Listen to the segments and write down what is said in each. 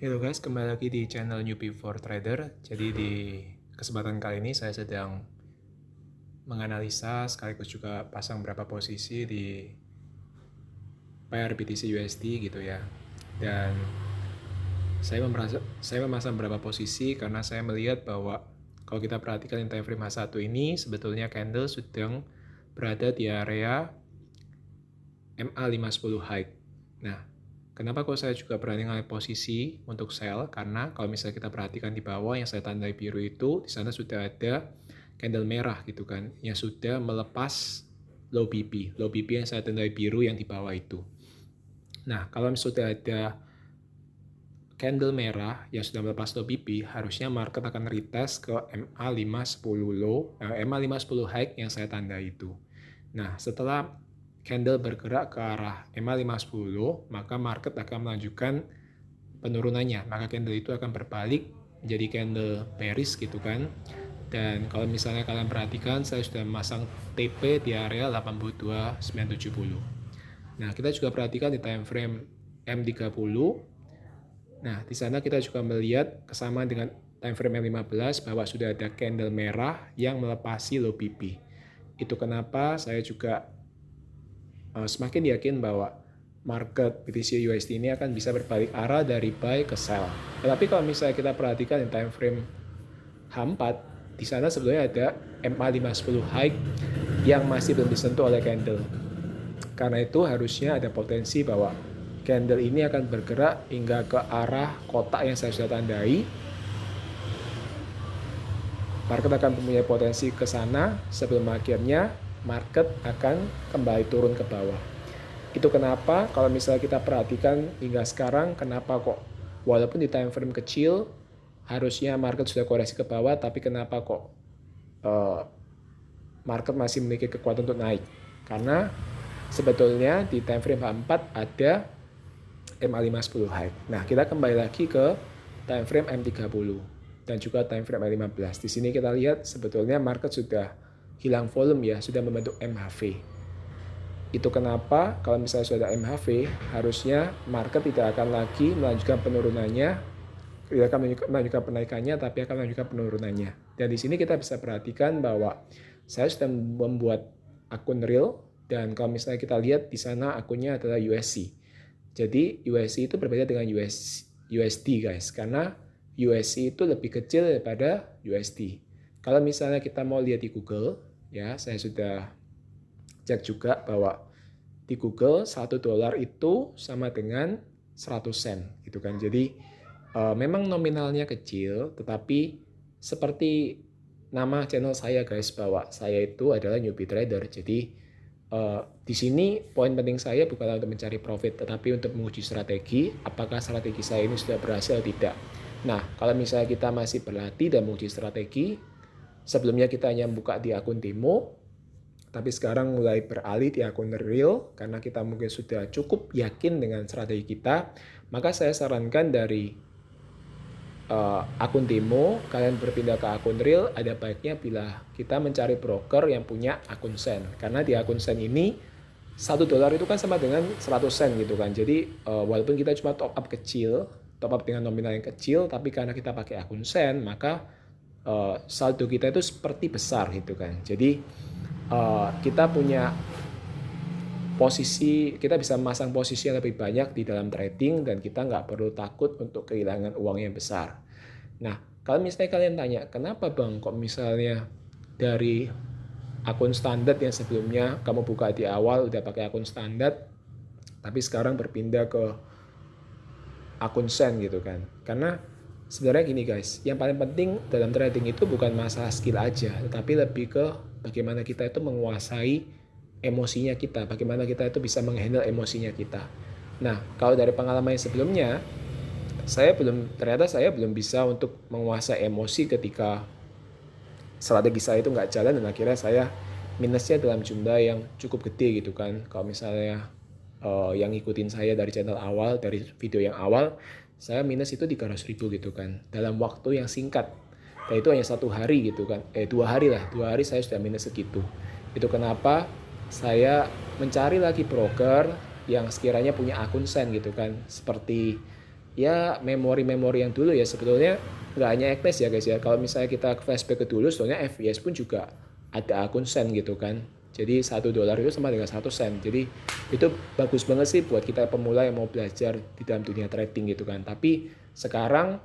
Halo guys, kembali lagi di channel Newbie for Trader. Jadi di kesempatan kali ini saya sedang menganalisa sekaligus juga pasang berapa posisi di pair BTC USD gitu ya. Dan saya memasang berapa posisi karena saya melihat bahwa kalau kita perhatikan di time frame H1 ini sebetulnya candle sedang berada di area MA510 high. Nah, kenapa kok saya juga berani ngambil posisi untuk sell? Karena kalau misalnya kita perhatikan di bawah yang saya tandai biru itu, di sana sudah ada candle merah gitu kan, yang sudah melepas low BP. Low BP yang saya tandai biru yang di bawah itu. Nah, kalau sudah ada candle merah yang sudah melepas low BP, harusnya market akan retest ke MA510 low, MA510 high yang saya tandai itu. Nah, setelah candle bergerak ke arah MA510, maka market akan melanjutkan penurunannya. Maka candle itu akan berbalik menjadi candle bearish gitu kan. Dan kalau misalnya kalian perhatikan, saya sudah memasang TP di area 82.970. Nah, kita juga perhatikan di time frame M30. Nah, di sana kita juga melihat kesamaan dengan time frame M15 bahwa sudah ada candle merah yang melepasi low BP. Itu kenapa saya juga semakin yakin bahwa market BTC USD ini akan bisa berbalik arah dari buy ke sell. Tetapi kalau misalnya kita perhatikan di time frame H4, di sana sebetulnya ada MA510 high yang masih belum disentuh oleh candle. Karena itu harusnya ada potensi bahwa candle ini akan bergerak hingga ke arah kotak yang saya sudah tandai. Market akan mempunyai potensi ke sana sebelum akhirnya market akan kembali turun ke bawah. Itu kenapa kalau misalnya kita perhatikan hingga sekarang, kenapa kok walaupun di time frame kecil harusnya market sudah koreksi ke bawah, tapi kenapa kok market masih memiliki kekuatan untuk naik? Karena sebetulnya di time frame H4 ada MA510 high. Nah, kita kembali lagi ke time frame M30 dan juga time frame M15. Di sini kita lihat sebetulnya market sudah hilang volume ya, sudah membentuk MHV. Itu kenapa kalau misalnya sudah ada MHV, harusnya market tidak akan lagi melanjutkan penurunannya, tidak akan melanjutkan penaikannya, tapi akan melanjutkan penurunannya. Dan di sini kita bisa perhatikan bahwa saya sudah membuat akun real, dan kalau misalnya kita lihat di sana akunnya adalah USC. Jadi USC itu berbeda dengan USD guys, karena USC itu lebih kecil daripada USD. Kalau misalnya kita mau lihat di Google, ya saya sudah cek juga bahwa di Google $1 itu sama dengan 100 sen gitu kan. Jadi memang nominalnya kecil, tetapi seperti nama channel saya guys, bahwa saya itu adalah newbie trader. Jadi di sini poin penting saya bukanlah untuk mencari profit, tetapi untuk menguji strategi, apakah strategi saya ini sudah berhasil atau tidak. Nah, kalau misalnya kita masih berlatih dan menguji strategi, sebelumnya kita hanya buka di akun demo, tapi sekarang mulai beralih di akun real, karena kita mungkin sudah cukup yakin dengan strategi kita, maka saya sarankan dari akun demo, kalian berpindah ke akun real, ada baiknya bila kita mencari broker yang punya akun sen. Karena di akun sen ini, $1 itu kan sama dengan 100 sen gitu kan. Jadi walaupun kita cuma top up kecil, top up dengan nominal yang kecil, tapi karena kita pakai akun sen, maka saldo kita itu seperti besar gitu kan. Jadi kita punya posisi, kita bisa memasang posisi yang lebih banyak di dalam trading dan kita nggak perlu takut untuk kehilangan uang yang besar. Nah, kalau misalnya kalian tanya, kenapa bang kok misalnya dari akun standar yang sebelumnya kamu buka di awal udah pakai akun standar, tapi sekarang berpindah ke akun sen gitu kan? Karena sebenarnya gini guys, yang paling penting dalam trading itu bukan masalah skill aja, tetapi lebih ke bagaimana kita itu menguasai emosinya kita, bagaimana kita itu bisa menghandle emosinya kita. Nah, kalau dari pengalaman yang sebelumnya, ternyata saya belum bisa untuk menguasai emosi ketika strategi saya itu nggak jalan, dan akhirnya saya minusnya dalam jumlah yang cukup gede gitu kan. Kalau misalnya yang ngikutin saya dari channel awal, dari video yang awal, saya minus itu 300.000 gitu kan, dalam waktu yang singkat. Dan itu hanya 1 hari gitu kan, 2 hari lah, 2 hari saya sudah minus segitu. Itu kenapa saya mencari lagi broker yang sekiranya punya akun sen gitu kan, seperti ya memori-memori yang dulu ya, sebetulnya nggak hanya Agnes ya guys ya. Kalau misalnya kita flashback ke dulu, sebetulnya FVS pun juga ada akun sen gitu kan. Jadi $1 itu sama dengan 1 sen. Jadi itu bagus banget sih buat kita pemula yang mau belajar di dalam dunia trading gitu kan. Tapi sekarang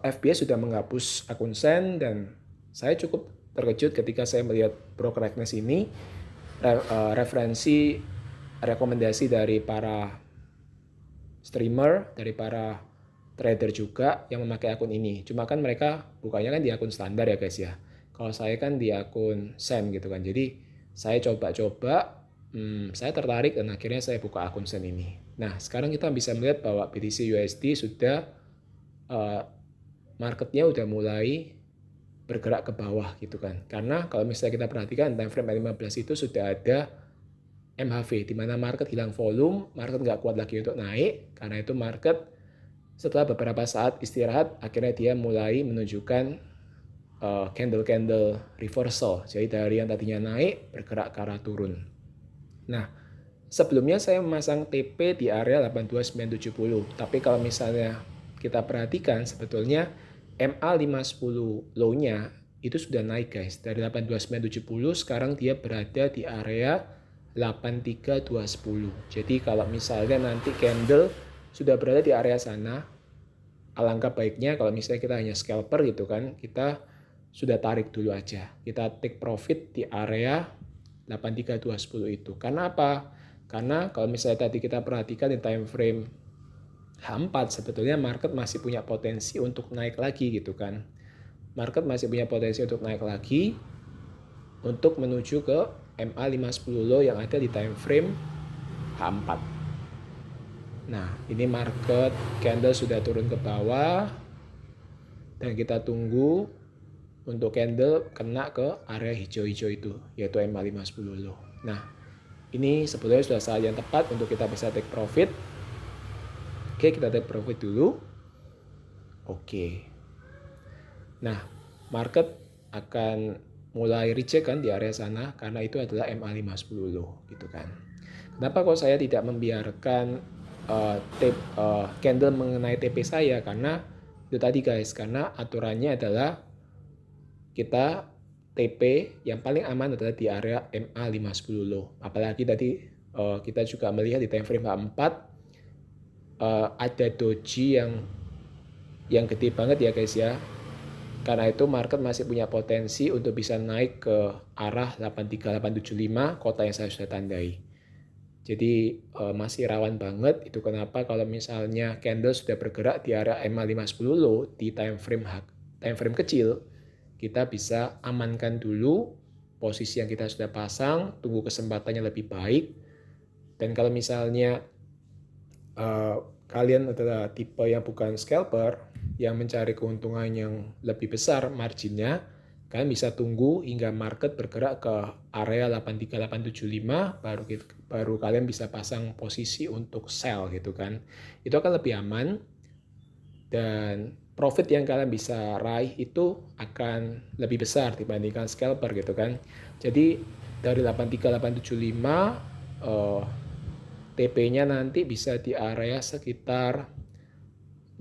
FBS sudah menghapus akun sen, dan saya cukup terkejut ketika saya melihat broker Agnes ini referensi rekomendasi dari para streamer, dari para trader juga yang memakai akun ini. Cuma kan mereka bukanya kan di akun standar ya guys ya. Kalau saya kan di akun sen gitu kan. Jadi saya coba-coba, saya tertarik dan akhirnya saya buka akun sen ini. Nah sekarang kita bisa melihat bahwa BTC USD sudah marketnya udah mulai bergerak ke bawah gitu kan. Karena kalau misalnya kita perhatikan time frame 15 itu sudah ada MHV, di mana market hilang volume, market nggak kuat lagi untuk naik. Karena itu market setelah beberapa saat istirahat, akhirnya dia mulai menunjukkan candle-candle reversal. Jadi dari yang tadinya naik bergerak ke arah turun. Nah, sebelumnya saya memasang TP di area 82970. Tapi kalau misalnya kita perhatikan, sebetulnya MA510 low-nya itu sudah naik guys. Dari 82970 sekarang dia berada di area 83210. Jadi kalau misalnya nanti candle sudah berada di area sana, alangkah baiknya kalau misalnya kita hanya scalper gitu kan, kita sudah tarik dulu aja. Kita take profit di area 83210 itu. Karena apa? Karena kalau misalnya tadi kita perhatikan di time frame H4, sebetulnya market masih punya potensi untuk naik lagi gitu kan. Market masih punya potensi untuk naik lagi untuk menuju ke MA510 low yang ada di time frame H4. Nah, ini market candle sudah turun ke bawah dan kita tunggu untuk candle kena ke area hijau-hijau itu, yaitu MA510 low. Nah, ini sebetulnya sudah saat yang tepat untuk kita bisa take profit. Oke, kita take profit dulu. Oke. Nah, market akan mulai reject kan di area sana karena itu adalah MA510 low gitu kan. Kenapa kok saya tidak membiarkan candle mengenai TP saya? Karena itu tadi guys, karena aturannya adalah kita TP yang paling aman adalah di area MA510 low. Apalagi tadi kita juga melihat di time frame H4 ada doji yang gede banget ya guys ya. Karena itu market masih punya potensi untuk bisa naik ke arah 83875, kota yang saya sudah tandai. Jadi masih rawan banget. Itu kenapa kalau misalnya candle sudah bergerak di area MA510 low di time frame kecil, kita bisa amankan dulu posisi yang kita sudah pasang, tunggu kesempatannya lebih baik. Dan kalau misalnya kalian adalah tipe yang bukan scalper, yang mencari keuntungan yang lebih besar marginnya, kalian bisa tunggu hingga market bergerak ke area 83875, baru kalian bisa pasang posisi untuk sell gitu kan. Itu akan lebih aman dan profit yang kalian bisa raih itu akan lebih besar dibandingkan scalper gitu kan. Jadi dari 83875 TP-nya nanti bisa di area sekitar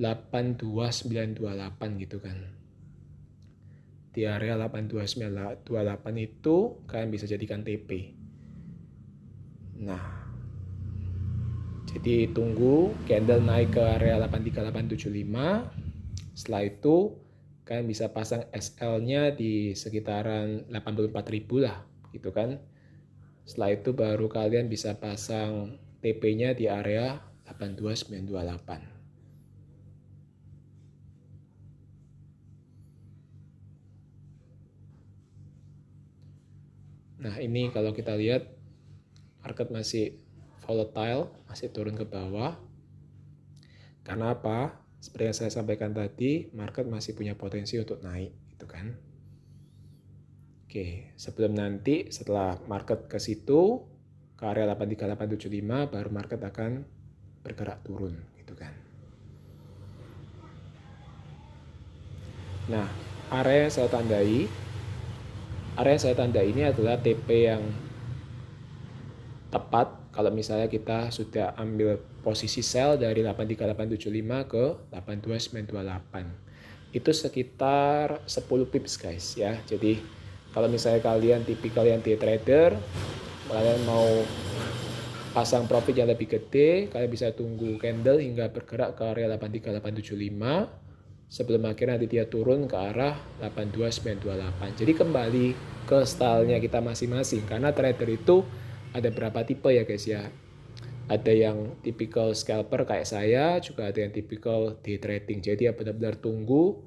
82928 gitu kan. Di area 82928 itu kalian bisa jadikan TP. Nah, jadi tunggu candle naik ke area 83875. Setelah itu kalian bisa pasang SL-nya di sekitaran 84.000 lah gitu kan. Setelah itu baru kalian bisa pasang TP-nya di area 82928. Nah, ini kalau kita lihat market masih volatile, masih turun ke bawah. Karena apa? Seperti yang saya sampaikan tadi, market masih punya potensi untuk naik gitu kan. Oke, sebelum nanti setelah market ke situ ke area 83875 baru market akan bergerak turun gitu kan. Nah, area yang saya tandai ini adalah TP yang tepat kalau misalnya kita sudah ambil posisi sell dari 83875 ke 82928. Itu sekitar 10 pips guys ya. Jadi kalau misalnya kalian tipikal yang day trader, kalian mau pasang profit yang lebih gede, kalian bisa tunggu candle hingga bergerak ke area 83875 sebelum akhirnya nanti dia turun ke arah 82928. Jadi kembali ke stylenya kita masing-masing, karena trader itu ada berapa tipe ya guys ya. Ada yang typical scalper kayak saya, juga ada yang typical day trading. Jadi ya benar-benar tunggu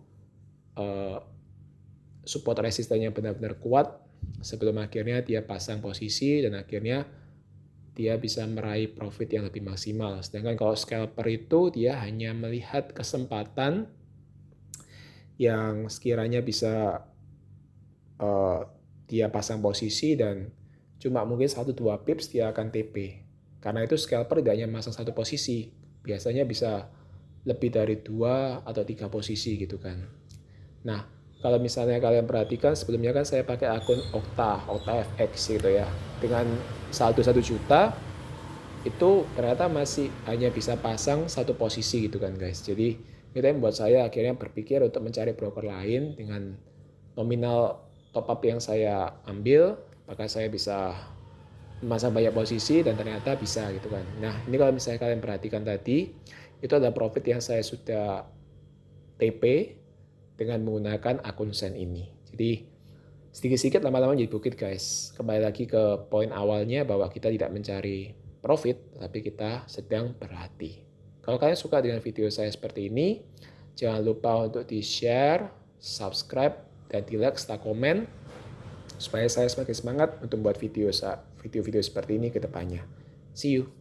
support resistennya benar-benar kuat sebelum akhirnya dia pasang posisi dan akhirnya dia bisa meraih profit yang lebih maksimal. Sedangkan kalau scalper itu dia hanya melihat kesempatan yang sekiranya bisa dia pasang posisi dan cuma mungkin 1-2 pips dia akan TP. Karena itu scalper tidak hanya masang satu posisi, biasanya bisa lebih dari 2 atau 3 posisi gitu kan. Nah, kalau misalnya kalian perhatikan sebelumnya kan saya pakai akun OktaFX gitu ya. Dengan saldo 1 juta itu ternyata masih hanya bisa pasang satu posisi gitu kan guys. Jadi itu yang membuat saya akhirnya berpikir untuk mencari broker lain dengan nominal top up yang saya ambil, maka saya bisa memasang banyak posisi dan ternyata bisa gitu kan. Nah, ini kalau misalnya kalian perhatikan tadi, itu adalah profit yang saya sudah TP dengan menggunakan akun Sen ini. Jadi sedikit-sedikit lama-lama jadi bukit guys. Kembali lagi ke poin awalnya bahwa kita tidak mencari profit, tapi kita sedang berhati. Kalau kalian suka dengan video saya seperti ini, jangan lupa untuk di-share, subscribe, dan di-like serta komen supaya saya semakin semangat untuk membuat video-video seperti ini ke depannya. See you.